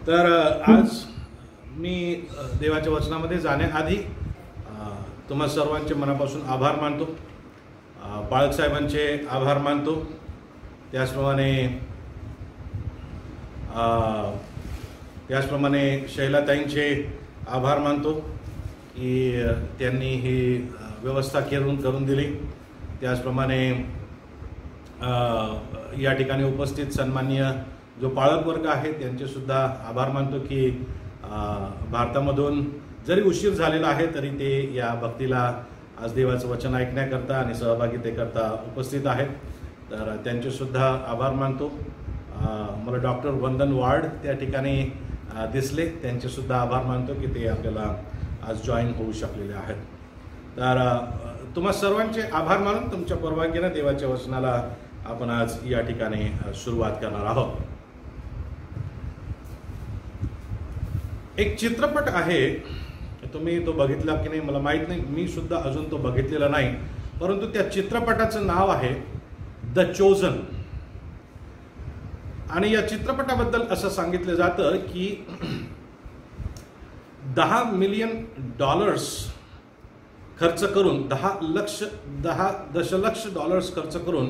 तर आज मी देवाच्या वचनामध्ये जाण्याआधी तुम्हा सर्वांचे मनापासून आभार मानतो. बाळक साहेबांचे आभार मानतो. त्याचप्रमाणे शैलाताईंचे आभार मानतो की त्यांनी ही व्यवस्था करून दिली. त्याचप्रमाणे या ठिकाणी उपस्थित सन्माननीय जो पाळक वर्ग आहे त्यांचे सुद्धा आभार मानतो की भारतामधून जरी उशीर झालेला आहे तरी ते या भक्तीला आज देवाचं वचन ऐकण्याकरता आणि सहभागितेकरता उपस्थित आहेत. तर त्यांचे सुद्धा आभार मानतो. मला डॉक्टर वंदन वार्ड त्या ठिकाणी दिसले, त्यांचे सुद्धा आभार मानतो की ते आपल्याला आज जॉईन होऊ शकलेले आहेत. तर तुम्हा सर्वांचे आभार मानून तुमच्या परवानगीने देवाच्या वचनाला आपण आज या ठिकाणी सुरुवात करणार आहोत. एक चित्रपट आहे, तुम्ही तो बघितला की नाही मला माहीत नाही, मी सुद्धा अजून तो बघितलेला नाही, परंतु त्या चित्रपटाचं नाव आहे द चोजन. आणि या चित्रपटाबद्दल असं सांगितलं जातं की $10 मिलियन खर्च करून $10 दशलक्ष खर्च करून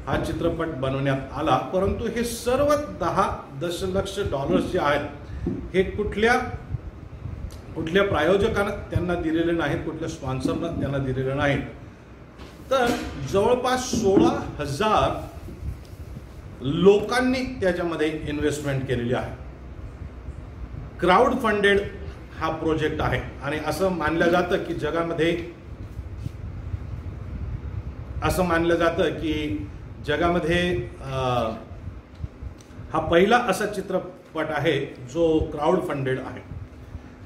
हा चित्रपट बनवण्यात आला. परंतु हे सर्व $10 दशलक्ष जे आहेत हे कुठल्या प्रायोजकांना त्यांना दिलेले नाहीत, कुठल्या स्पॉन्सरना त्यांना दिलेले नाहीत. तर जवळपास 16,000 लोकांनी त्याच्यामध्ये इन्व्हेस्टमेंट केलेली आहे. क्राऊड फंडेड हा प्रोजेक्ट आहे आणि असं मानलं जातं की जगामध्ये हा पहिला असा चित्रपट आहे जो क्राऊड फंडेड आहे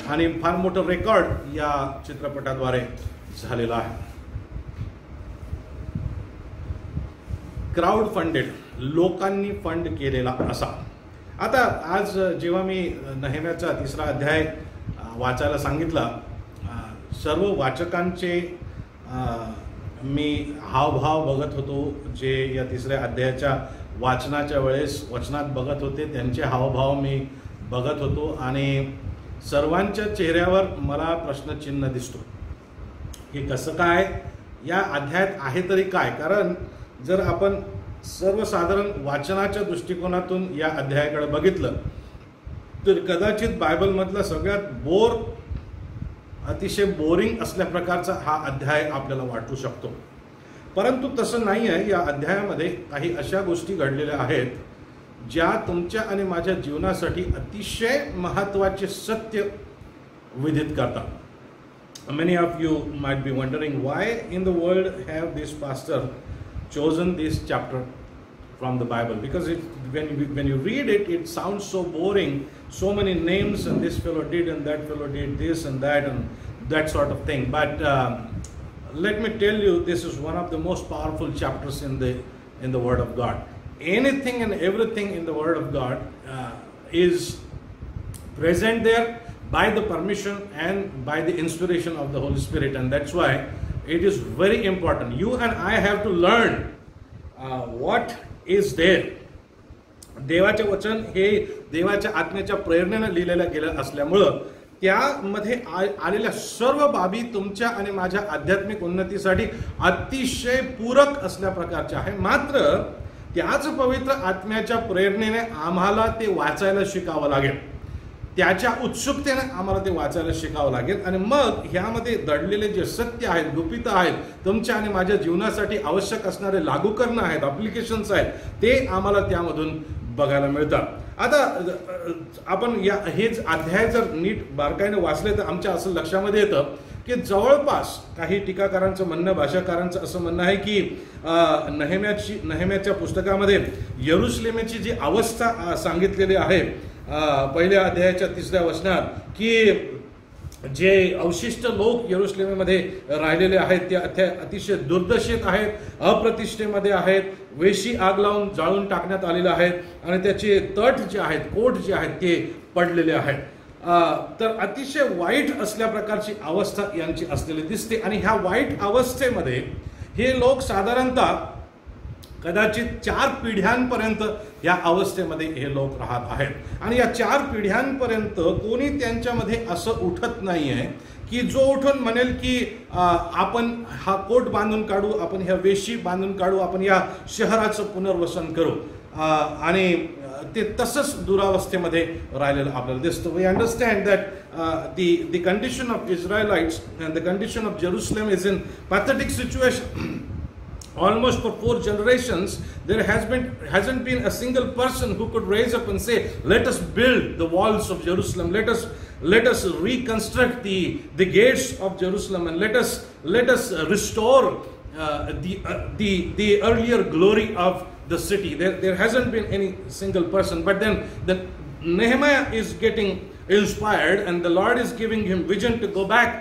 आणि फार मोठं रेकॉर्ड या चित्रपटाद्वारे झालेला आहे. क्राऊड फंडेड, लोकांनी फंड केलेला असा. आता आज जेव्हा मी नेहम्याचा 3रा अध्याय वाचायला सांगितला, सर्व वाचकांचे मी हावभाव बघत होतो जे या 3ऱ्या अध्यायाच्या वाचनाच्या वेळेस वचनात बघत होते, त्यांचे हावभाव मी बघत होतो आणि सर्वांच्या चेहऱ्यावर मला प्रश्नचिन्ह दिसतो की कसं काय या अध्यायात आहे तरी काय. कारण जर आपण सर्वसाधारण वाचनाच्या दृष्टिकोनातून या अध्यायाकडे बघितलं तर कदाचित बायबलमधला सगळ्यात अतिशय बोरिंग असल्या प्रकारचा हा अध्याय आपल्याला वाटू शकतो. परंतु तसं नाही आहे. या अध्यायामध्ये काही अशा गोष्टी घडलेल्या आहेत ज्या तुमच्या आणि माझ्या जीवनासाठी अतिशय महत्त्वाचे सत्य विदित करतात. Many of you might be wondering why in the world have this pastor chosen this chapter from the Bible, because when you read it, it sounds so boring, so many names, and this fellow did and that fellow did this and that sort of thing. But let me tell you, this is one of the most powerful chapters in the Word of God. Anything and everything in the Word of God is present there by the permission and by the inspiration of the Holy Spirit, and that's why it is very important. You and I have to learn what is there. देवाचे वचन हे देवाच्या आत्म्याच्या प्रेरणेने लिहिलेलं गेलं असल्यामुळं त्यामध्ये आलेल्या सर्व बाबी तुमच्या आणि माझ्या आध्यात्मिक उन्नतीसाठी अतिशय पूरक असल्या प्रकारच्या आहे. मात्र त्याच पवित्र आत्म्याच्या प्रेरणेने आम्हाला ते वाचायला शिकावं लागेल, त्याच्या उत्सुकतेने आम्हाला ते वाचायला शिकावं लागेल आणि मग ह्यामध्ये दडलेले जे सत्य आहेत, गुपित आहेत, तुमच्या आणि माझ्या जीवनासाठी आवश्यक असणारे लागू करणं आहेत, ॲप्लिकेशन्स आहेत, ते आम्हाला त्यामधून बघायला मिळतात. आता आपण हेच अध्याय जर नीट बारकाईने वाचले तर आमच्या असं लक्षामध्ये येतं की जवळपास काही टीकाकारांचं म्हणणं, भाषाकारांचं असं म्हणणं आहे की नेहम्याच्या पुस्तकामध्ये यरुशलेमेची जी अवस्था सांगितलेली आहे पहिल्या अध्यायाच्या 3ऱ्या वचनात की जे अवशिष्ट लोक यरुशलेमेमध्ये राहिलेले आहेत ते अतिशय दुर्दशेत आहेत, अप्रतिष्ठेमध्ये आहेत, वेशी आग लावून जाळून टाकण्यात आलेले आहेत आणि त्याचे तट जे आहेत, कोट जे आहेत ते पडलेले आहेत. तर अतिशय वाईट असल्या प्रकारची अवस्था यांची असलेली दिसते आणि ह्या वाईट अवस्थेमध्ये हे लोक साधारणतः कदाचित 4 पिढ्यांपर्यंत या अवस्थेमध्ये हे लोक राहत आहेत आणि या 4 पिढ्यांपर्यंत कोणी त्यांच्यामध्ये असं उठत नाही आहे की जो उठून म्हणेल की आपण हा कोट बांधून काढू, आपण ह्या वेशी बांधून काढू, आपण या शहराचं पुनर्वसन करू आणि ते तसंच दुरावस्थेमध्ये राहिलेलं आपल्याला दिसतं. We understand that the condition of Israelites and the condition of Jerusalem is in pathetic situation. Almost for 4 generations, there hasn't been a single person who could raise up and say, "Let us build the walls of Jerusalem. Let us reconstruct the gates of Jerusalem, and let us restore the earlier glory of the city." There hasn't been any single person. But then Nehemiah is getting inspired, and the Lord is giving him vision to go back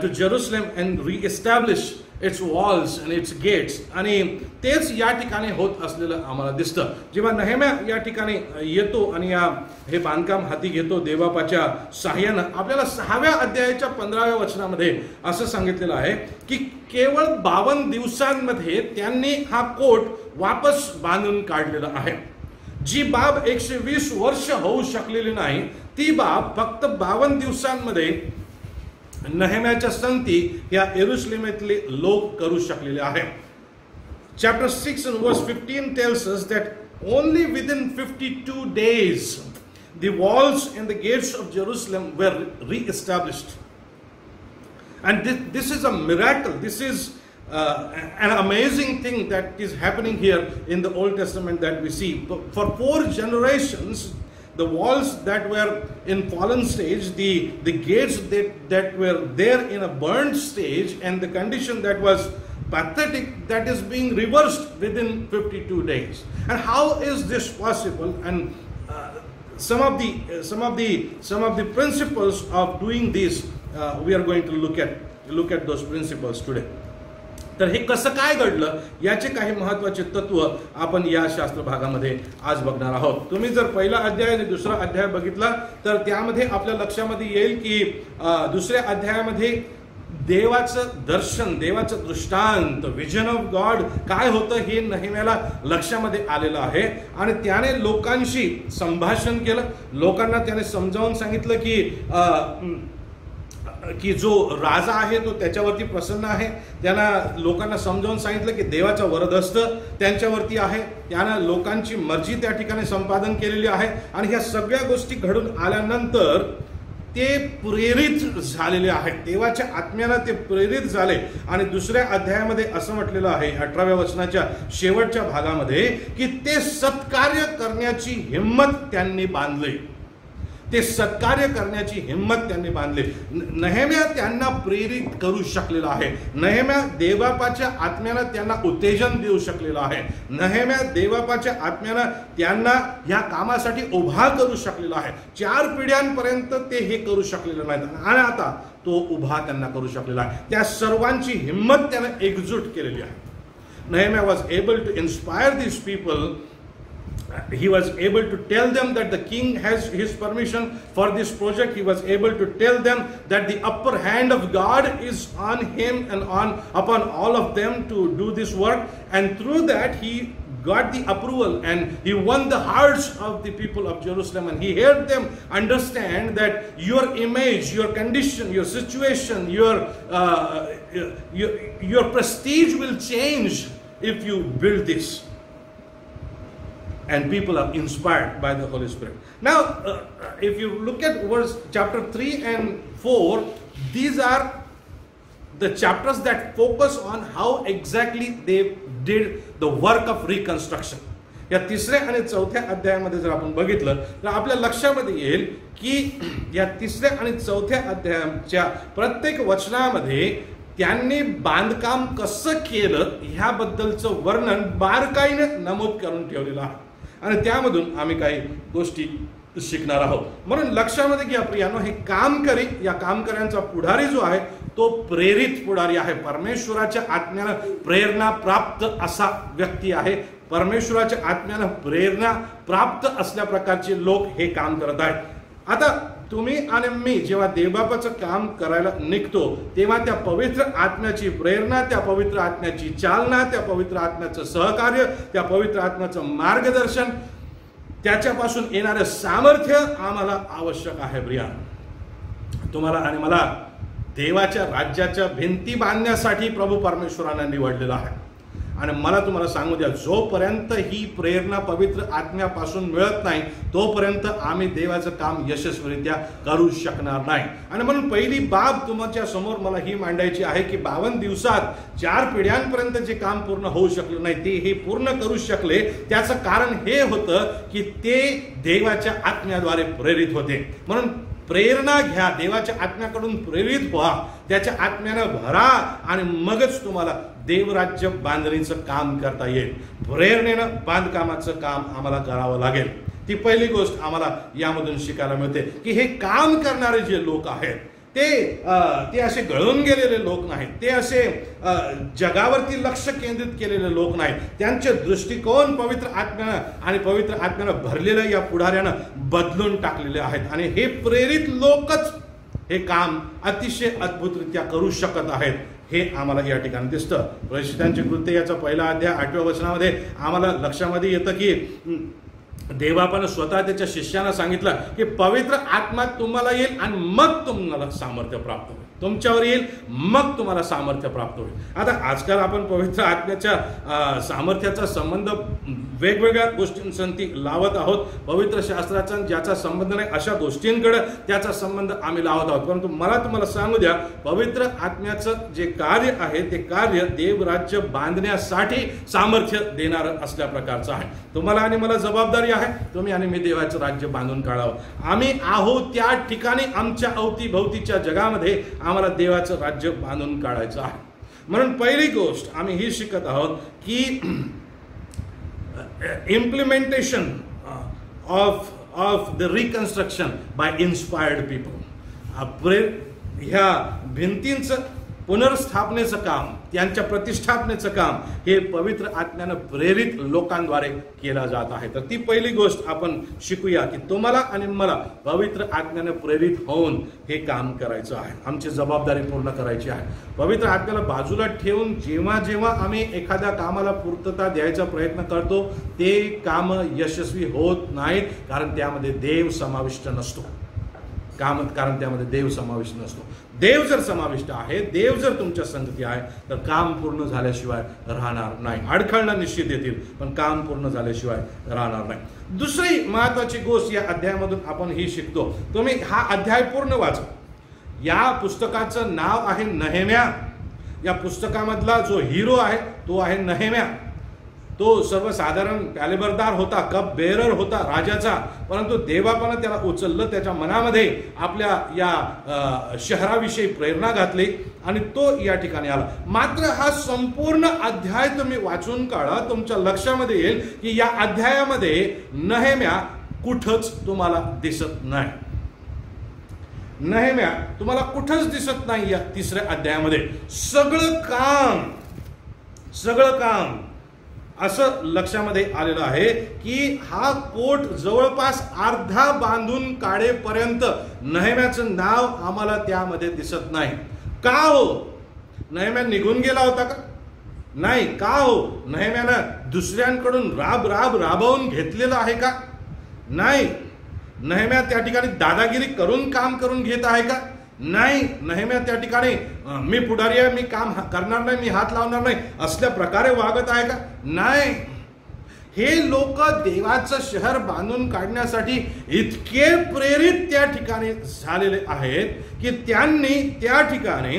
to Jerusalem and re-establish its walls and its gates. आणि तेच या ठिकाणी होत असलेलं आम्हाला दिसतं. जेव्हा नेहेम्या या ठिकाणी येतो आणि हे बांधकाम हाती घेतो देवबापाच्या सहाय्यानं, आपल्याला 6व्या अध्यायाच्या 15व्या वचनामध्ये असं सांगितलेलं आहे की केवळ 52 दिवसांमध्ये त्यांनी हा कोट वापस बांधून काढलेला आहे. जी बाब 120 वर्ष होऊ शकलेली नाही, ती बाब फक्त 52 दिवसांमध्ये नेहेम्याच्या संगती या यरुशलेमेतले लोक करू शकलेले आहे. Chapter 6 and verse 15 tells us that only within 52 days the walls and the gates of Jerusalem were re-established. And this is a miracle. This is an amazing thing that is happening here in the Old Testament that we see. For 4 generations, the walls that were in fallen stage, the gates that were there in a burned stage, and the condition that was pathetic, that is being reversed within 52 days. And how is this possible? And some of the principles of doing this, we are going to look at those principles today. तर हे कसं काय घडलं याचे काही महत्त्वाचे तत्व आपण या शास्त्र भागामध्ये आज बघणार आहोत. तुम्ही जर पहिला अध्याय आणि दुसरा अध्याय बघितला तर त्यामध्ये आपल्या लक्षामध्ये येईल की दुसऱ्या अध्यायामध्ये देवाचं दर्शन, देवाचं दृष्टांत, विजन ऑफ गॉड काय होतं हे नेहेम्याला लक्षामध्ये आलेलं आहे आणि त्याने लोकांशी संभाषण केलं. लोकांना त्याने समजावून सांगितलं की जो राजा आहे तो त्याच्यावरती प्रसन्न आहे. त्यांना लोकांना समजावून सांगितलं की देवाचा वरदहस्त त्यांच्यावरती आहे. त्यानं लोकांची मर्जी त्या ठिकाणी संपादन केलेली आहे आणि ह्या सगळ्या गोष्टी घडून आल्यानंतर ते प्रेरित झालेले आहेत. देवाच्या आत्म्यानं ते प्रेरित झाले आणि दुसऱ्या अध्यायामध्ये असं म्हटलेलं आहे 18व्या वचनाच्या शेवटच्या भागामध्ये की ते सत्कार्य करण्याची हिम्मत त्यांनी बांधली. ते सत्कार्य करण्याची हिम्मत त्यांनी बांधली. नेहेम्या त्यांना प्रेरित करू शकलेला आहे. नेहेम्या देवबापाच्या आत्म्यानं त्यांना उत्तेजन देऊ शकलेलं आहे. नेहेम्या देवबापाच्या आत्म्यानं त्यांना ह्या कामासाठी उभा करू शकलेला आहे. 4 पिढ्यांपर्यंत ते हे करू शकलेलं नाही आणि आता तो उभा त्यांना करू शकलेला आहे. त्या सर्वांची हिम्मत त्यानं एकजूट केलेली आहे. Nehemiah was able to inspire this people. He was able to tell them that the king has his permission for this project. He was able to tell them that the upper hand of God is on him and upon all of them to do this work. And through that he got the approval and he won the hearts of the people of Jerusalem. And he helped them understand that your image, your condition, your situation, your prestige will change if you build this. And people are inspired by the Holy Spirit. Now, if you look at chapter 3 and 4, these are the chapters that focus on how exactly they did the work of reconstruction. या 3ऱ्या आणि 4थ्या अध्यायामध्ये जर आपण बघितलं तर आपल्या लक्षामध्ये येईल की या 3ऱ्या आणि 4थ्या अध्यायाच्या प्रत्येक वचनामध्ये त्यांनी बांधकाम कसं केलं ह्याबद्दलचं वर्णन बारकाईने नमूद करून ठेवलेलं आहे आणि त्यामधून आम्ही काही गोष्टी शिकणार आहोत. म्हणून लक्षामध्ये घ्या प्रियानो, हे कामकरी, या कामकऱ्यांचा पुढारी जो आहे तो प्रेरित पुढारी आहे. परमेश्वराच्या आत्म्यानं प्रेरणा प्राप्त असा व्यक्ती आहे. परमेश्वराच्या आत्म्यानं प्रेरणा प्राप्त असल्या प्रकारचे लोक हे काम करत आहेत. आता तुम्ही आणि मी जेव्हा देवबापाचं काम करायला निघतो तेव्हा त्या पवित्र आत्म्याची प्रेरणा, त्या पवित्र आत्म्याची चालना, त्या पवित्र आत्म्याचं सहकार्य, त्या पवित्र आत्म्याचं मार्गदर्शन, त्याच्यापासून येणारं सामर्थ्य आम्हाला आवश्यक आहे. प्रिया, तुम्हाला आणि मला देवाच्या राज्याच्या भिंती बांधण्यासाठी प्रभू परमेश्वराने निवडलेलं आहे. आणि मला तुम्हाला सांगू द्या, जोपर्यंत ही प्रेरणा पवित्र आत्म्यापासून मिळत नाही तोपर्यंत आम्ही देवाचं काम यशस्वीरित्या करू शकणार नाही. आणि म्हणून पहिली बाब तुमच्या समोर मला ही मांडायची आहे की 52 दिवसात 4 पिढ्यांपर्यंत जे काम पूर्ण होऊ शकलं नाही ते हे पूर्ण करू शकले. त्याचं कारण हे होतं की ते देवाच्या आत्म्याद्वारे प्रेरित होते. म्हणून प्रेरणा घ्या, देवाच्या आत्म्याकडून प्रेरित व्हा, त्याच्या आत्म्यानं भरा आणि मगच तुम्हाला देवराज्य बांधणीचं काम करता येईल. प्रेरणेनं बांधकामाचं काम आम्हाला करावं लागेल. ती पहिली गोष्ट आम्हाला यामधून शिकायला मिळते की हे काम करणारे जे लोक आहेत ते असे गळून गेलेले लोक नाहीत, ते असे जगावरती लक्ष केंद्रित केलेले लोक नाहीत. त्यांचे दृष्टिकोन पवित्र आत्म्यानं आणि पवित्र आत्म्यानं भरलेल्या या पुढाऱ्यानं बदलून टाकलेले आहेत. आणि हे प्रेरित लोकच हे काम अतिशय अद्भुतरित्या करू शकत आहेत हे आम्हाला या ठिकाणी दिसतं. प्रेषितांची कृत्य याचा पहिला अध्याय 8व्या वचनामध्ये आम्हाला लक्षामध्ये येतं की देवबापानं स्वतः त्याच्या शिष्यांना सांगितलं की पवित्र आत्मा तुम्हाला येईल आणि मग तुम्हाला सामर्थ्य प्राप्त होईल, तुमच्यावर येईल मग तुम्हाला सामर्थ्य प्राप्त होईल. आता आजकाल आपण पवित्र आत्म्याच्या सामर्थ्याचा संबंध वेगवेगळ्या गोष्टींसंती लावत आहोत. पवित्र शास्त्राचा ज्याचा संबंध नाही अशा गोष्टींकडे त्याचा संबंध आम्ही लावत आहोत. परंतु मला तुम्हाला सांगू द्या, पवित्र आत्म्याचं जे कार्य आहे ते कार्य देवराज्य बांधण्यासाठी सामर्थ्य देणारं असल्या प्रकारचं आहे. तुम्हाला आणि मला जबाबदारी आहे, तुम्ही आणि मी देवाचं राज्य बांधून काढावं. आम्ही आहोत त्या ठिकाणी आमच्या अवतीभोवतीच्या जगामध्ये आम्हाला देवाचं राज्य बांधून काढायचं आहे. म्हणून पहिली गोष्ट आम्ही ही शिकत आहोत की implementation of the reconstruction by inspired people. ह्या भिंतींचं पुनर्स्थापनेचं काम, त्यांच्या प्रतिष्ठापनेचं काम हे पवित्र आत्म्यानं प्रेरित लोकांद्वारे केलं जात आहे. तर ती पहिली गोष्ट आपण शिकूया की तुम्हाला आणि मला पवित्र आत्म्यानं प्रेरित होऊन हे काम करायचं आहे, आमची जबाबदारी पूर्ण करायची आहे. पवित्र आत्म्याला बाजूला ठेवून जेव्हा जेव्हा आम्ही एखाद्या कामाला पूर्तता द्यायचा प्रयत्न करतो ते काम यशस्वी होत नाहीत, कारण त्यामध्ये देव समाविष्ट नसतो. कारण त्यामध्ये देव समाविष्ट नसतो. देव जर समाविष्ट आहे, देव जर तुमच्या संगती आहे तर काम पूर्ण झाल्याशिवाय राहणार नाही. अडखळणं निश्चित येतील पण काम पूर्ण झाल्याशिवाय राहणार नाही. दुसरी महत्वाची गोष्ट या अध्यायामधून आपण ही शिकतो. तुम्ही हा अध्याय पूर्ण वाचा. या पुस्तकाचं नाव आहे नेहेम्या. या पुस्तकामधला जो हिरो आहे तो आहे नेहेम्या. तो सर्वसाधारण कॅलिबरदार होता, कप बेअरर होता राजाचा, परंतु देवबापानं त्याला उचललं, त्याच्या मनामध्ये आपल्या या शहराविषयी प्रेरणा घातली आणि तो या ठिकाणी आला. मात्र हा संपूर्ण अध्याय तुम्ही वाचून काढा, तुमच्या लक्षामध्ये येईल की या अध्यायामध्ये नेहेम्या कुठंच तुम्हाला दिसत नाही. नेहेम्या तुम्हाला कुठंच दिसत नाही. या 3ऱ्या अध्यायामध्ये सगळं काम असं लक्षामध्ये आलेलं आहे की हा कोट जवळपास अर्धा बांधून काढेपर्यंत नेहेम्याचं नाव आम्हाला त्यामध्ये दिसत नाही. का हो? नेहेम्या निघून गेला होता का? नाही. का हो? नेहेम्यानं दुसऱ्यांकडून राबवून घेतलेलं आहे का? नाही. नेहेम्या त्या ठिकाणी दादागिरी करून काम करून घेत आहे का? नाही. नेहेम्या त्या ठिकाणी मी पुढारी आहे, मी काम करणार नाही, मी हात लावणार नाही असल्या प्रकारे वागत आहे का? नाही. हे लोक देवाचं शहर बांधून काढण्यासाठी इतके प्रेरित त्या ठिकाणी झालेले आहेत की त्यांनी त्या ठिकाणी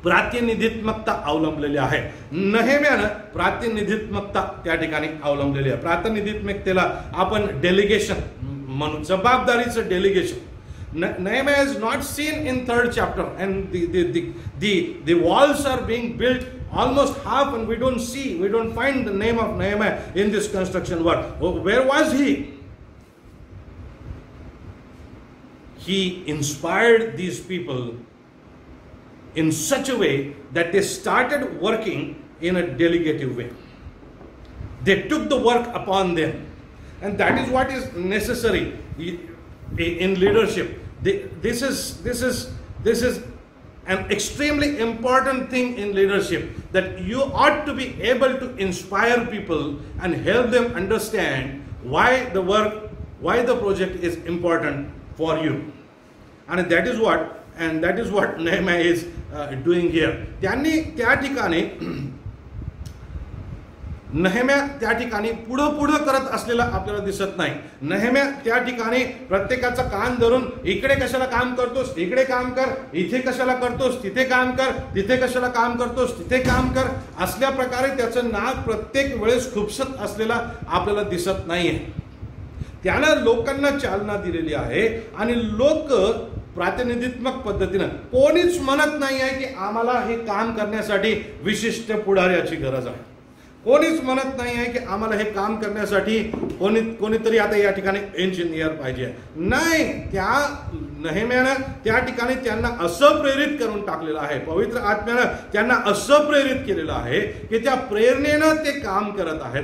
प्रातिनिधित्मकता अवलंबलेली आहे. नेहेम्यानं प्रातिनिधित्मकता त्या ठिकाणी अवलंबलेली आहे. प्रातिनिधित्मकतेला आपण डेलिगेशन म्हणून, जबाबदारीचं delegation. Nehemiah is not seen in 3rd chapter, and the walls are being built almost half, and we don't find the name of Nehemiah in this construction work. Where was he? He inspired these people in such a way that they started working in a delegative way. They took the work upon them, and that is what is necessary. in leadership. This is an extremely important thing in leadership, that you ought to be able to inspire people and help them understand why the work, why the project is important for you. And that is what Nehemiah is doing here. त्यांनी त्या ठिकाणी नेहम्या त्या ठिकाणी पुढं करत असलेला आपल्याला दिसत नाही. नेहम्या त्या ठिकाणी प्रत्येकाचा कान धरून, इकडे कशाला काम करतोस, इकडे काम कर, इथे कशाला करतोस, तिथे काम कर, तिथे कशाला काम करतोस, तिथे काम कर, असल्या प्रकारे त्याचं नाक प्रत्येक वेळेस खुपसत असलेला आपल्याला दिसत नाहीये. त्यानं लोकांना चालना दिलेली आहे आणि लोक प्रातिनिधित्मक पद्धतीनं, कोणीच म्हणत नाही आहे की आम्हाला हे काम करण्यासाठी विशिष्ट पुढाऱ्याची गरज आहे. कोणीच म्हणत नाही आहे की आम्हाला हे काम करण्यासाठी कोणीतरी आता या ठिकाणी इंजिनियर पाहिजे. नाही, त्या नेहम्यानं त्या ठिकाणी त्यांना असं प्रेरित करून टाकलेलं आहे, पवित्र आत्म्यानं त्यांना असं प्रेरित केलेलं आहे की त्या प्रेरणेनं ते काम करत आहेत.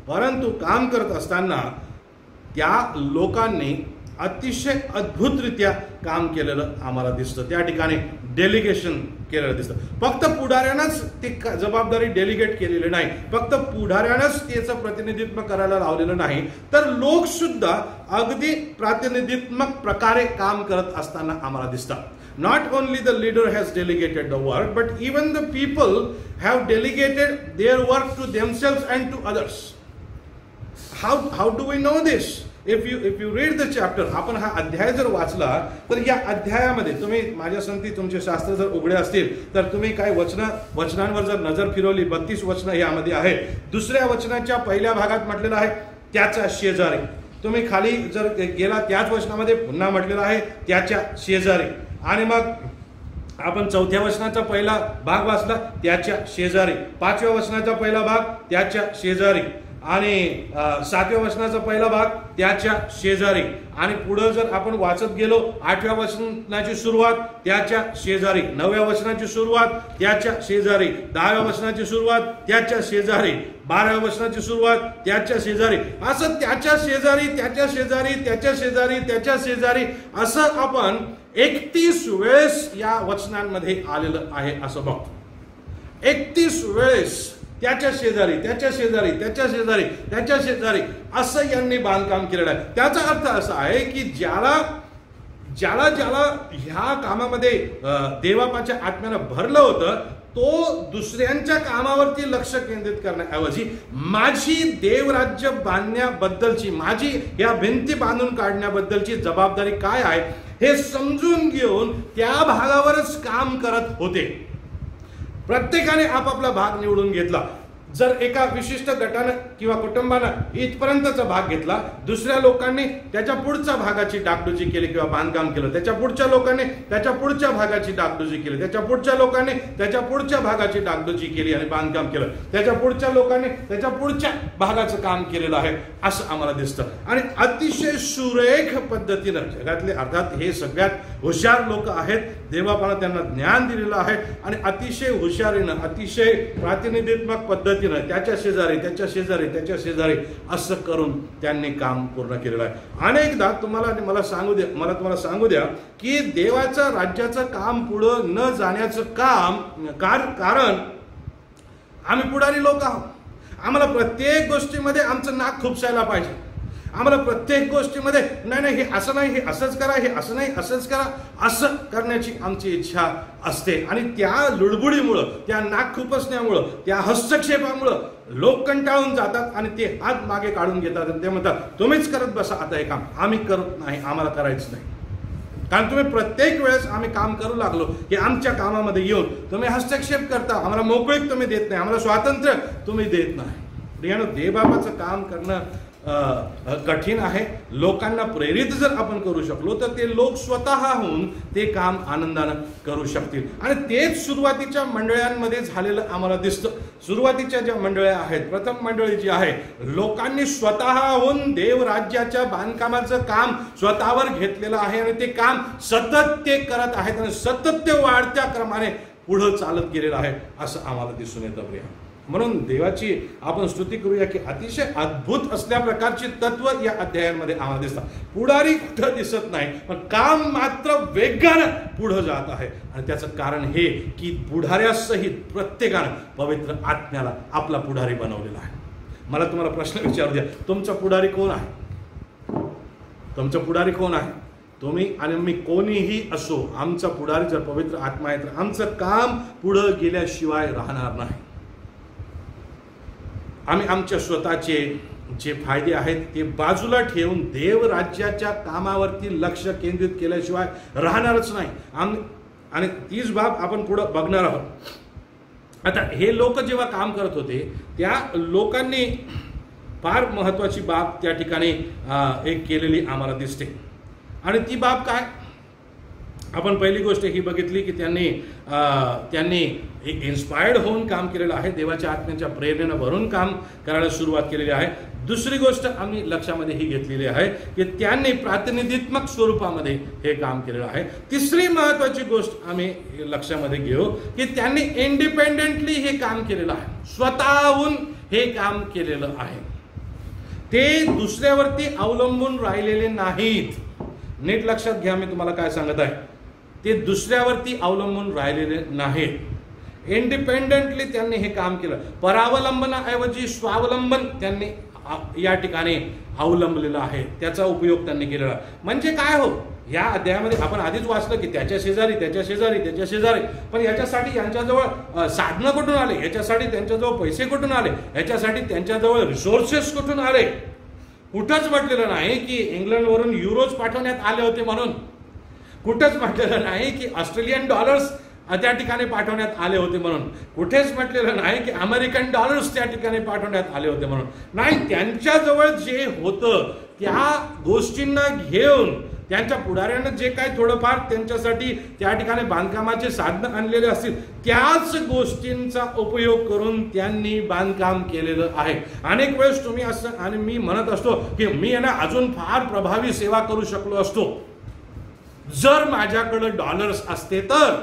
परंतु काम करत असताना त्या लोकांनी अतिशय अद्भुतरित्या काम केलेलं आम्हाला दिसतं. त्या ठिकाणी डेलिगेशन केलेलं दिसतं. फक्त पुढाऱ्यानंच ती जबाबदारी डेलिगेट केलेली नाही, फक्त पुढाऱ्यानंच त्याचं प्रतिनिधित्व करायला लावलेलं नाही, तर लोक सुद्धा अगदी प्रातिनिधित्मक प्रकारे काम करत असताना आम्हाला दिसतात. Not only the leader has delegated the work, but even the people have delegated their work to themselves and to others. How do we know this? If you read the chapter, आपण हा अध्याय जर वाचला तर या अध्यायामध्ये तुम्ही, माझ्या संगती तुमचे शास्त्र जर उघडे असतील तर तुम्ही काय वचनांवर जर नजर फिरवली, 32 वचनं यामध्ये आहे. दुसऱ्या वचनाच्या पहिल्या भागात म्हटलेलं आहे त्याच्या शेजारी. तुम्ही खाली जर गेला त्याच वचनामध्ये पुन्हा म्हटलेलं आहे त्याच्या शेजारी. आणि मग आपण चौथ्या वचनाचा पहिला भाग वाचला त्याच्या शेजारी, 5व्या वचनाचा पहिला भाग त्याच्या शेजारी, आणि 7व्या वचनाचा पहिला भाग त्याच्या शेजारी, आणि पुढे जर आपण वाचत गेलो 8व्या वचनाची सुरुवात त्याच्या शेजारी, 9व्या वचनाची सुरुवात त्याच्या शेजारी, 10व्या वचनाची सुरुवात त्याच्या शेजारी, 12व्या वचनाची सुरुवात त्याच्या शेजारी, असं त्याच्या शेजारी, त्याच्या शेजारी, त्याच्या शेजारी, त्याच्या शेजारी, असं आपण 31 वेळेस या वचनांमध्ये आलेलं आहे असं बघतो. 31 वेळेस त्याच्या शेजारी, त्याच्या शेजारी, त्याच्या शेजारी, त्याच्या शेजारी असं यांनी बांधकाम केलेलं आहे. त्याचा अर्थ असा आहे की ज्याला ह्या कामामध्ये देवाच्या आत्म्यानं भरलं होतं, तो दुसऱ्यांच्या कामावरती लक्ष केंद्रित करण्याऐवजी माझी देवराज्य बांधण्याबद्दलची, माझी या भिंती बांधून काढण्याबद्दलची जबाबदारी काय आहे हे समजून घेऊन त्या भागावरच काम करत होते. प्रत्येकाने आपापला भाग निवडून घेतला. जर एका विशिष्ट गटानं किंवा कुटुंबानं इथपर्यंतचा भाग घेतला, दुसऱ्या लोकांनी त्याच्या पुढच्या भागाची डागडुजी केली किंवा बांधकाम केलं, त्याच्या पुढच्या लोकांनी त्याच्या पुढच्या भागाची डागडुजी केली, त्याच्या पुढच्या लोकांनी त्याच्या पुढच्या भागाची डागडुजी केली आणि बांधकाम केलं, त्याच्या पुढच्या लोकांनी त्याच्या पुढच्या भागाचं काम केलेलं आहे असं आम्हाला दिसतं. आणि अतिशय सुरेख पद्धतीनं जगातले अर्थात हे सगळ्यात हुशार लोक आहेत, देवापानं त्यांना ज्ञान दिलेलं आहे, आणि अतिशय हुशारीनं, अतिशय प्रातिनिधित्मक पद्धतीनं त्याच्या शेजारी, त्याच्या शेजारी, त्याच्या शेजारी असं करून त्यांनी काम पूर्ण केलेलं आहे. अनेकदा मला तुम्हाला सांगू द्या की देवाच्या राज्याचं काम पुढं न जाण्याचं कारण आम्ही पुढारी लोक आहोत. आम्हाला प्रत्येक गोष्टीमध्ये आमचं नाक खुपसायला पाहिजे. आम्हाला प्रत्येक गोष्टीमध्ये नाही हे असं नाही, हे असंच करा, हे असं नाही असंच करा, असं करण्याची आमची इच्छा असते. आणि त्या लुडबुडीमुळं, त्या नाक खुपसण्यामुळं, त्या हस्तक्षेपामुळं लोक कंटाळून जातात आणि ते हात मागे काढून घेतात आणि ते म्हणतात तुम्हीच करत बसा आता हे काम, आम्ही करत नाही, आम्हाला करायचं नाही. कारण तुम्ही प्रत्येक वेळेस आम्ही काम करू लागलो की आमच्या कामामध्ये येऊन तुम्ही हस्तक्षेप करता, आम्हाला मोकळीक तुम्ही देत नाही, आम्हाला स्वातंत्र्य तुम्ही देत नाही. देवबापाचं काम करणं कठीण आहे. लोकांना प्रेरित जर आपण करू शकलो तर ते लोक स्वतःहून ते काम आनंदानं करू शकतील. आणि तेच सुरुवातीच्या मंडळांमध्ये झालेलं आम्हाला दिसतं. सुरुवातीच्या ज्या मंडळ्या आहेत, प्रथम मंडळी जी आहे, लोकांनी स्वतःहून देवराज्याच्या बांधकामाचं काम स्वतःवर घेतलेलं आहे आणि ते काम सतत ते करत आहेत आणि सतत ते वाढत्या क्रमाने पुढे चालत गेलेलं आहे असं आम्हाला दिसून येतं. म्हणून देवाची आपण स्तुती करूया की अतिशय अद्भुत असल्या प्रकारची तत्व या अध्यायांमध्ये आम्हाला दिसतात. पुढारी कुठं दिसत नाही, पण काम मात्र वेगानं पुढं जात आहे. आणि त्याचं कारण हे की पुढाऱ्यासहित प्रत्येकानं पवित्र आत्म्याला आपला पुढारी बनवलेला आहे. मला तुम्हाला प्रश्न विचारू द्या, तुमचा पुढारी कोण आहे? तुमचा पुढारी कोण आहे? तुम्ही आणि मी कोणीही असो, आमचा पुढारी जर पवित्र आत्मा आहे तर आमचं काम पुढं गेल्याशिवाय राहणार नाही. आम्ही आमच्या स्वतःचे जे फायदे आहेत ते बाजूला ठेवून देव राज्याच्या कामावरती लक्ष केंद्रित केल्याशिवाय राहणारच नाही. आणि तीच बाब आपण पुढं बघणार आहोत. आता हे लोक जेव्हा काम करत होते त्या लोकांनी फार महत्वाची बाब त्या ठिकाणी एक केलेली आम्हाला दिसते. आणि ती बाब काय? आपण पहिली गोष्ट ही बघितली की त्यांनी इन्स्पायर्ड होऊन काम केलेलं आहे, देवाच्या आत्म्याच्या प्रेरणेनं भरून काम करायला सुरुवात केलेली आहे. दुसरी गोष्ट आम्ही लक्षामध्ये ही घेतलेली आहे की त्यांनी प्रातिनिधित्मक स्वरूपामध्ये हे काम केलेलं आहे. तिसरी महत्वाची गोष्ट आम्ही लक्षामध्ये घेऊ की त्यांनी इंडिपेंडेंटली हे काम केलेलं आहे, स्वतःहून हे काम केलेलं आहे. ते दुसऱ्यावरती अवलंबून राहिलेले नाहीत. नीट लक्षात घ्या मी तुम्हाला काय सांगत आहे. ते दुसऱ्यावरती अवलंबून राहिलेले नाहीत. इंडिपेंडेंटली त्यांनी हे काम केलं. परावलंबनाऐवजी स्वावलंबन त्यांनी या ठिकाणी अवलंबलेलं आहे, त्याचा उपयोग त्यांनी केलेला. म्हणजे काय हो, या अध्यायामध्ये आपण आधीच वाचलं की त्याच्या शेजारी, पण याच्यासाठी यांच्याजवळ साधनं कुठून आले, याच्यासाठी त्यांच्याजवळ पैसे कुठून आले, याच्यासाठी त्यांच्याजवळ रिसोर्सेस कुठून आले. कुठंच म्हटलेलं नाही की इंग्लंडवरून युरोज पाठवण्यात आले होते म्हणून. कुठंच म्हटलेलं नाही की ऑस्ट्रेलियन डॉलर्स त्या ठिकाणी पाठवण्यात आले होते म्हणून. कुठेच म्हटलेलं नाही की अमेरिकन डॉलर्स त्या ठिकाणी पाठवण्यात आले होते म्हणून. नाही, त्यांच्याजवळ जे होतं त्या गोष्टींना घेऊन त्यांच्या पुढाऱ्यानं जे काय थोडंफार त्यांच्यासाठी त्या ठिकाणी बांधकामाचे साधनं आणलेले असतील त्याच गोष्टींचा उपयोग करून त्यांनी बांधकाम केलेलं आहे. अनेक वेळेस तुम्ही असं आणि मी म्हणत असतो की मी यांना अजून फार प्रभावी सेवा करू शकलो असतो जर माझ्याकडे डॉलर्स असते तर.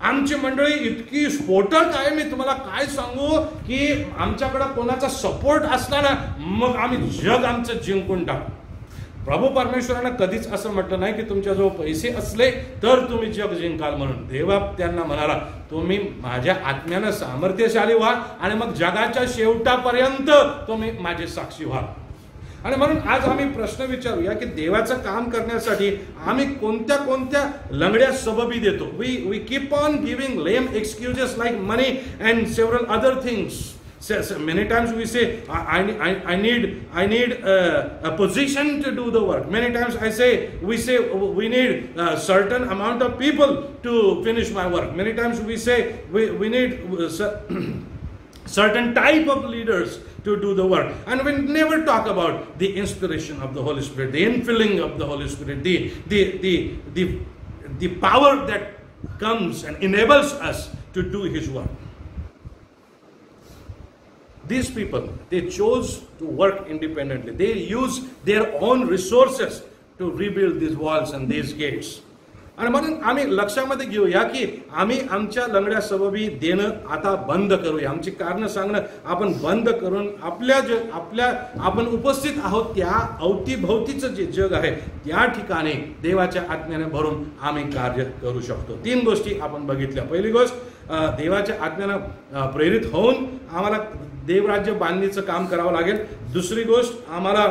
आमची मंडळी इतकी स्फोटक आहे, मी तुम्हाला काय सांगू की आमच्याकडे कोणाचा सपोर्ट असला ना मग आम्ही जग आमचं जिंकून टाकू. प्रभू परमेश्वरानं कधीच असं म्हटलं नाही की तुमच्याजवळ पैसे असले तर तुम्ही जग जिंकाल म्हणून. देवा त्यांना म्हणाला तुम्ही माझ्या आत्म्यानं सामर्थ्यशाली व्हा आणि मग जगाच्या शेवटापर्यंत तुम्ही माझे साक्षी व्हा. आणि म्हणून आज आम्ही प्रश्न विचारूया की देवाचं काम करण्यासाठी आम्ही कोणत्या कोणत्या लंगड्या सबबी देतो. We keep on giving lame excuses like money and several other things. Many times we say I need a position to do the work. Many times we say we need a certain amount of people to finish my work. Many times we say we need certain type of leaders to do the work, and we never talk about the inspiration of the Holy Spirit, the infilling of the Holy Spirit, the power that comes and enables us to do His work. These people, they chose to work independently. They use their own resources to rebuild these walls and these gates. आणि म्हणून आम्ही लक्षामध्ये घेऊया की आम्ही आमच्या लंगड्या सबबी देणं आता बंद करूया. आमची कारणं सांगणं आपण बंद करून आपल्या आपण उपस्थित आहोत त्या अवतीभोवतीचं जे जग आहे त्या ठिकाणी देवाच्या आत्म्याने भरून आम्ही कार्य करू शकतो. 3 गोष्टी आपण बघितल्या. पहिली गोष्ट, देवाच्या आत्म्यानं प्रेरित होऊन आम्हाला देवराज्य बांधणीचं काम करावं लागेल. दुसरी गोष्ट, आम्हाला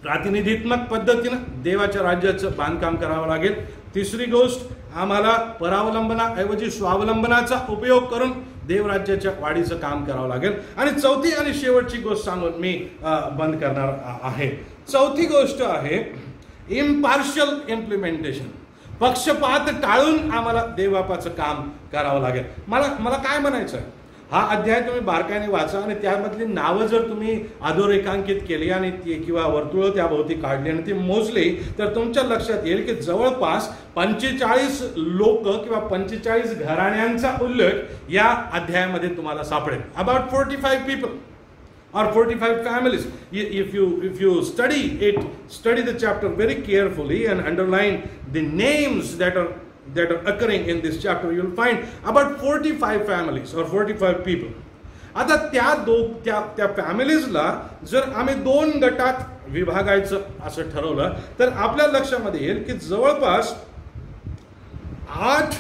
प्रातिनिधित्मक पद्धतीनं देवाच्या राज्याचं बांधकाम करावं लागेल. तिसरी गोष्ट, आम्हाला परावलंबनाऐवजी स्वावलंबनाचा उपयोग करून देवराज्याच्या वाढीचं काम करावं लागेल. आणि चौथी आणि शेवटची गोष्ट सांगून मी बंद करणार आहे. चौथी गोष्ट आहे इम्पार्शियल इम्प्लिमेंटेशन. पक्षपात टाळून आम्हाला देवबापाचं काम करावं लागेल. मला काय म्हणायचं आहे, हा अध्याय तुम्ही बारकाईने वाचा आणि त्यामधली नावं जर तुम्ही अधोरेखांकित केली आणि किंवा वर्तुळ त्याभोवती काढली आणि ती मोजली तर तुमच्या लक्षात येईल की जवळपास 45 लोक किंवा 45 घराण्यांचा उल्लेख या अध्यायामध्ये तुम्हाला सापडेल. About 45 people or 45 families. If you study the chapter very carefully and underline the names that are that are occurring in this chapter, you'll find about 45 families or 45 people. आता त्या फॅमिलीजला जर आम्ही 2 गटात विभागायचं असं ठरवलं तर आपल्या लक्षामध्ये येईल की जवळपास 8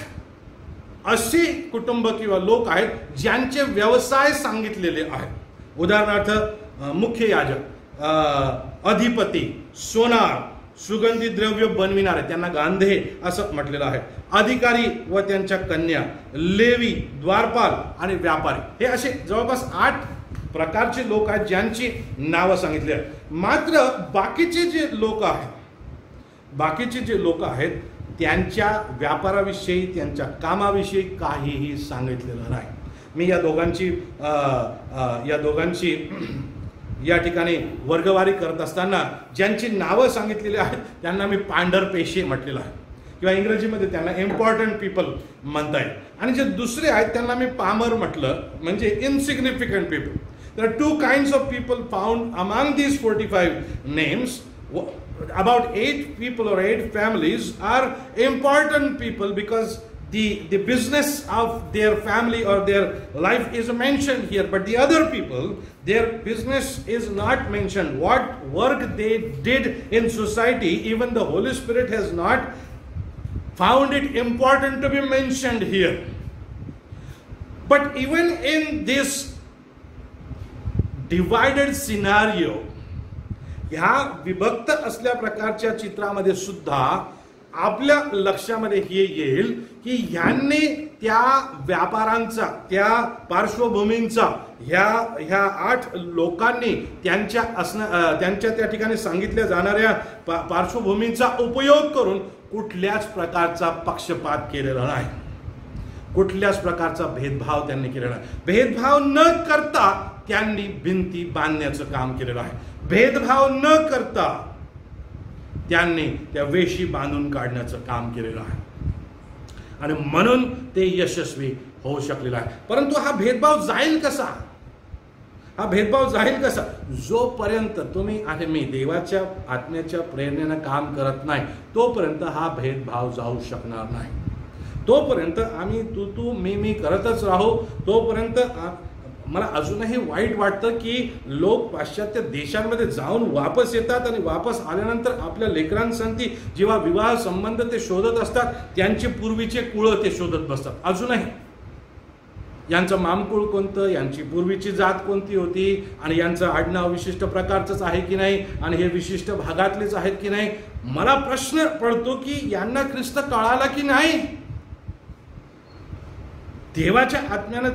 अशी कुटुंब किंवा लोक आहेत ज्यांचे व्यवसाय सांगितलेले आहेत. उदाहरणार्थ मुख्य याजक, अधिपती, सोनार, सुगंधी द्रव्य बनविणारे, त्यांना गांधे असं म्हटलेलं आहे, अधिकारी व त्यांच्या कन्या, लेवी, द्वारपाल आणि व्यापारी. हे असे जवळपास 8 प्रकारचे लोक आहेत ज्यांची नावं सांगितली आहेत. मात्र बाकीचे जे लोक आहेत त्यांच्या व्यापाराविषयी, त्यांच्या कामाविषयी काहीही सांगितलेलं नाही. मी या दोघांची या ठिकाणी वर्गवारी करत असताना ज्यांची नावं सांगितलेली आहेत त्यांना मी पांढरपेशी म्हटलेलं आहे किंवा इंग्रजीमध्ये त्यांना इम्पॉर्टंट पीपल म्हणता येईल. आणि जे दुसरे आहेत त्यांना मी पामर म्हटलं, म्हणजे इनसिग्निफिकंट people. There are 2 kinds of people found among these 45 names. About 8 people or 8 families are important people because the business of their family or their life is mentioned here, but the other people, their business is not mentioned. What work they did in society, even the Holy Spirit has not found it important to be mentioned here. But even in this divided scenario, ह्या विभक्त असल्या प्रकारच्या चित्रामध्ये सुद्धा आपल्या लक्षामध्ये हे येईल की ह्यांनी त्या व्यापारांचा, त्या पार्श्वभूमींचा, ह्या 8 लोकांनी त्यांच्या त्या ठिकाणी सांगितल्या जाणाऱ्या पार्श्वभूमींचा उपयोग करून कुठल्याच प्रकारचा पक्षपात केलेला नाही, कुठल्याच प्रकारचा भेदभाव त्यांनी केलेला नाही. भेदभाव न करता त्यांनी भिंती बांधण्याचं काम केलेलं आहे. भेदभाव न करता त्यांनी त्या वेशी बांधून काढण्याचं काम केलेलं आहे आणि म्हणून ते यशस्वी होऊ शकलेलं आहे. परंतु हा भेदभाव जाईल कसा? जोपर्यंत तुम्ही आणि मी देवाच्या आत्म्याच्या प्रेरणेनं काम करत नाही तोपर्यंत हा भेदभाव जाऊ शकणार नाही. तोपर्यंत आम्ही तू मी करतच राहू. तोपर्यंत मला अजूनही वाईट वाटतं की लोक पाश्चात्य देशांमध्ये जाऊन वापस येतात आणि वापस आल्यानंतर आपल्या लेकरांसाठी जेव्हा विवाह संबंध ते शोधत असतात त्यांची पूर्वीचे कुळं ते शोधत बसतात. अजूनही यांचं मामकुळ कोणतं, यांची पूर्वीची जात कोणती होती आणि यांचं आडनाव विशिष्ट प्रकारचंच आहे की नाही आणि हे विशिष्ट भागातलेच आहेत की नाही. मला प्रश्न पडतो की यांना ख्रिस्त कळाला की नाही. देवाच्या आत्म्यानं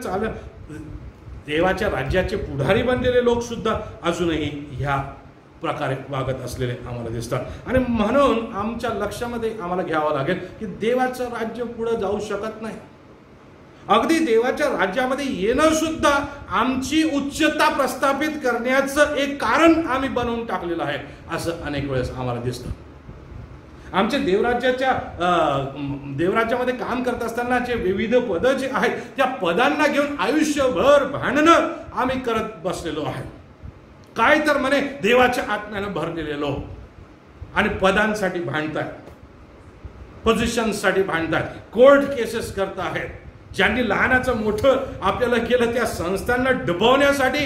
देवाच्या राज्याचे पुढारी बनलेले लोक सुद्धा अजूनही ह्या प्रकारे वागत असलेले आम्हाला दिसतात. आणि म्हणून आमच्या लक्षामध्ये आम्हाला घ्यावं लागेल की देवाचं राज्य पुढे जाऊ शकत नाही. अगदी देवाच्या राज्यामध्ये येणं सुद्धा आमची उच्चता प्रस्थापित करण्याचं एक कारण आम्ही बनवून टाकलेलं आहे असं अनेक वेळेस आम्हाला दिसतं. आमच्या देवराज्यामध्ये काम करत असताना जे विविध पद जे आहेत त्या पदांना घेऊन आयुष्यभर भांडणं आम्ही करत बसलेलो आहे. काय तर म्हणे देवाच्या आत्म्यानं भरलेले लोक आणि पदांसाठी भांडतात, पोझिशनसाठी भांडतात, कोर्ट केसेस करत आहेत. ज्यांनी लहानाचं मोठं आपल्याला केलं त्या संस्थांना डबवण्यासाठी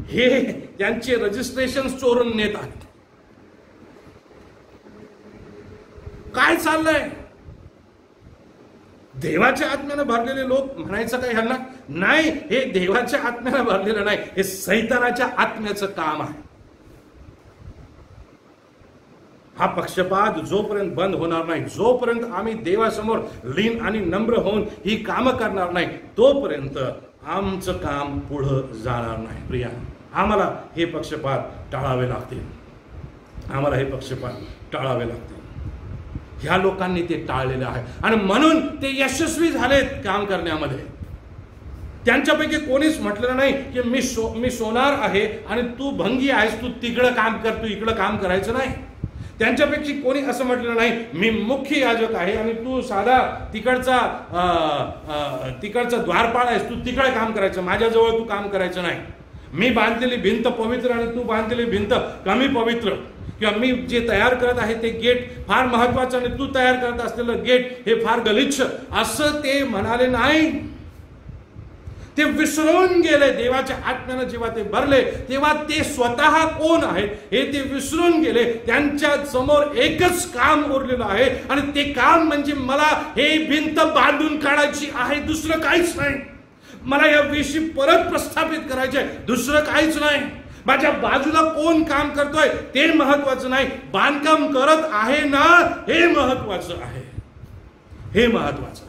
हे त्यांचे रजिस्ट्रेशन चोरून नेत आहेत. काय चाललंय? देवाच्या आत्म्यानं भरलेले लोक म्हणायचं काय ह्यांना? नाही, हे देवाच्या आत्म्यानं भरलेलं नाही, हे सैतानाच्या आत्म्याचं काम आहे. हा पक्षपात जोपर्यंत बंद होणार नाही, जोपर्यंत आम्ही देवासमोर लीन आणि नम्र होऊन ही कामं करणार नाही तोपर्यंत आमचं काम पुढं जाणार नाही. प्रिया, आम्हाला हे पक्षपात टाळावे लागतील. ह्या लोकांनी ते टाळलेलं आहे आणि म्हणून ते यशस्वी झालेत काम करण्यामध्ये. त्यांच्यापैकी कोणीच म्हटलेलं नाही की मी सोनार आहे आणि तू भंगी आहेस, तू तिकडं काम कर, तू इकडं काम करायचं नाही. त्यांच्यापैकी कोणी असं म्हटलेलं नाही मी मुख्य याजक आहे आणि तू साधा तिकडचा द्वारपाळ आहेस, तू तिकडे काम करायचं, माझ्याजवळ तू काम करायचं नाही. मी बांधलेली भिंत पवित्र आणि तू बांधलेली भिंत कमी पवित्र. किंवा मी जे तयार करत आहे ते गेट फार महत्वाचं आणि तू तयार करत असलेलं गेट हे फार गलिच्छ, असं ते म्हणाले नाही. ते विसरून गेले. देवाच्या आत्म्यानं जेव्हा ते भरले तेव्हा ते स्वतः कोण आहेत हे ते विसरून गेले. त्यांच्या समोर एकच काम उरलेलं आहे आणि ते काम म्हणजे मला हे भिंत बांधून काढायची आहे, दुसरं काहीच नाही. मला या वेशी परत प्रस्थापित करायचे, दुसरं काहीच नाही. माझ्या बाजूला कोण काम करतोय ते महत्वाचं नाही, बांधकाम करत आहे ना हे महत्वाचं आहे. हे महत्वाचं आहे.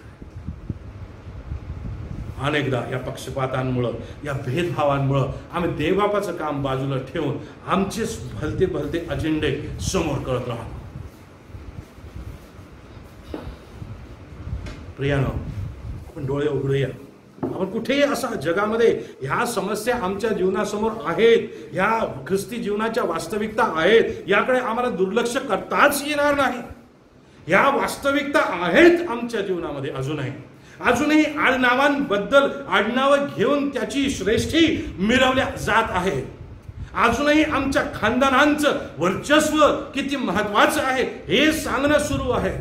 अनेकदा या पक्षपातांमुळं, या भेदभावांमुळं आम्ही देवबापाचं काम बाजूला ठेवून आमचे भलते भलते अजेंडे समोर करत राहतो. प्रियानो, आपण डोळे उघडूया. आपण कुठेही असा जगामध्ये ह्या समस्या आमच्या जीवनासमोर आहेत, ह्या ख्रिस्ती जीवनाच्या वास्तविकता आहेत, याकडे आम्हाला दुर्लक्ष करताच येणार नाही. ह्या वास्तविकता आहेत आमच्या जीवनामध्ये अजूनही आडनावांबद्दल आडनावं घेऊन त्याची श्रेष्ठी मिरवल्या जात आहे. अजूनही आमच्या खानदानांचं वर्चस्व किती महत्वाचं आहे हे सांगणं सुरू आहे.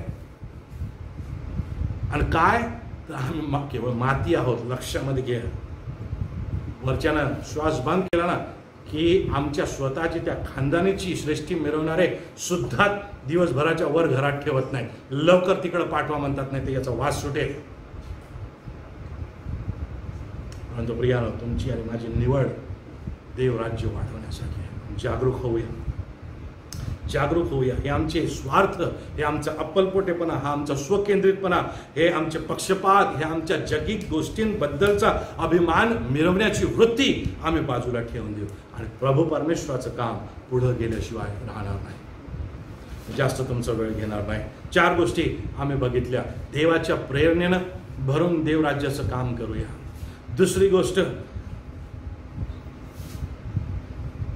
आणि काय तर आम्ही केवळ माती आहोत, लक्षामध्ये घ्या. वरच्यानं श्वास बंद केला ना की आमच्या स्वतःची त्या खानदानीची श्रेष्ठी मिरवणारे सुद्धा दिवसभराच्या वर घरात ठेवत नाही. लवकर तिकडे पाठवा म्हणतात, नाही तर याचा वास सुटेल. परंतु प्रियानो, तुमची आणि माझी निवड देव राज्य वाढवण्यासाठी आहे. जागरूक होऊया. हे आमचे स्वार्थ, हे आमचा अप्पलपोटेपणा, हा आमचा स्वकेंद्रितपणा, हे आमचे पक्षपात, हे आमच्या जगिक गोष्टींबद्दलचा अभिमान मिरवण्याची वृत्ती आम्ही बाजूला ठेवून देऊ आणि प्रभू परमेश्वराचं काम पुढे गेल्याशिवाय राहणार नाही. जास्त तुमचा वेळ घेणार नाही. 4 गोष्टी आम्ही बघितल्या. देवाच्या प्रेरणेनं भरून देवराज्याचं काम करूया. दुसरी गोष्ट,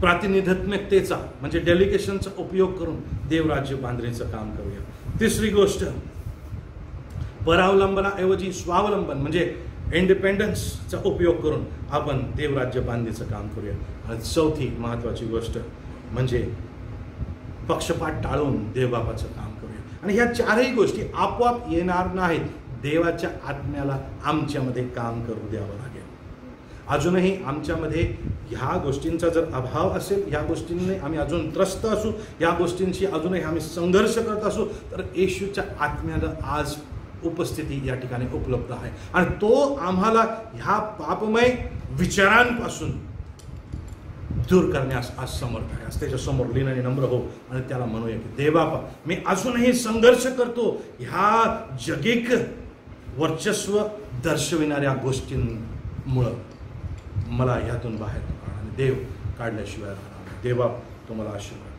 प्रातिनिधित्वतेचा म्हणजे डेलिगेशनचा उपयोग करून देवराज्य बांधण्याचं काम करूया. तिसरी गोष्ट, परावलंबनाऐवजी स्वावलंबन म्हणजे इंडिपेंडन्सचा उपयोग करून आपण देवराज्य बांधण्याचं काम करूया. आणि चौथी महत्वाची गोष्ट म्हणजे पक्षपात टाळून देवबापाचं काम करूया. आणि ह्या 4ही गोष्टी आपोआप येणार नाहीत. देवाच्या आत्म्याला आमच्यामध्ये काम करू द्यावं लागेल. अजूनही आमच्यामध्ये ह्या गोष्टींचा जर अभाव असेल, ह्या गोष्टींनी आम्ही अजून त्रस्त असू, या गोष्टींशी अजूनही आम्ही संघर्ष करत असू, तर येशूच्या आत्म्याला आज उपस्थिती या ठिकाणी उपलब्ध आहे आणि तो आम्हाला ह्या पापमय विचारांपासून दूर करण्यास आज समर्थ आहे. आज त्याच्या समोर लीन आणि नम्र हो आणि त्याला म्हणूया की देवबापा, मी अजूनही संघर्ष करतो ह्या जगिक वर्चस्व दर्शविणाऱ्या गोष्टींमुळं. मला ह्यातून बाहेर काढा आणि देव काढल्याशिवाय राहणार. देवबाप तुम्हाला आशीर्वाद.